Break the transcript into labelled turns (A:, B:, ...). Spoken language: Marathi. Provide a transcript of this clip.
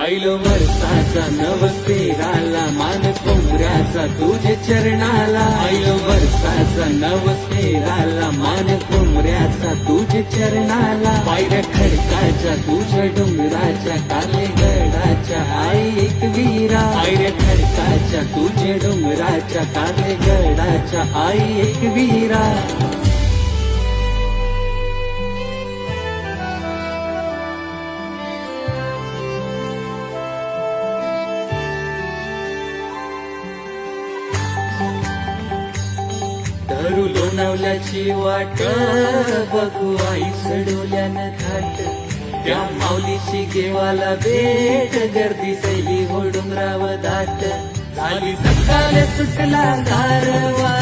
A: आईलो वर्षाचा नवस पेराला मान कोंबऱ्याचा तुझे चरणाला आईलो वर्षाचा नवस पेराला मान कोंबऱ्याचा तुझे चरणाला पायऱ्या खडकाच्या तुझ्या डोंगराच्या काले गडाच्या आई एक वीरा पायऱ्या खडकाच्या तुझ्या डोंगराच्या काले गडाच्या आई एक वीरा धरू लोणावल्याची वाट बघू आई चढवल्यानं थाट त्या माऊलीची गेवाला भेट गर्दी सैली हो डोंगराव दाट झाली सकाळ सुटला गारवा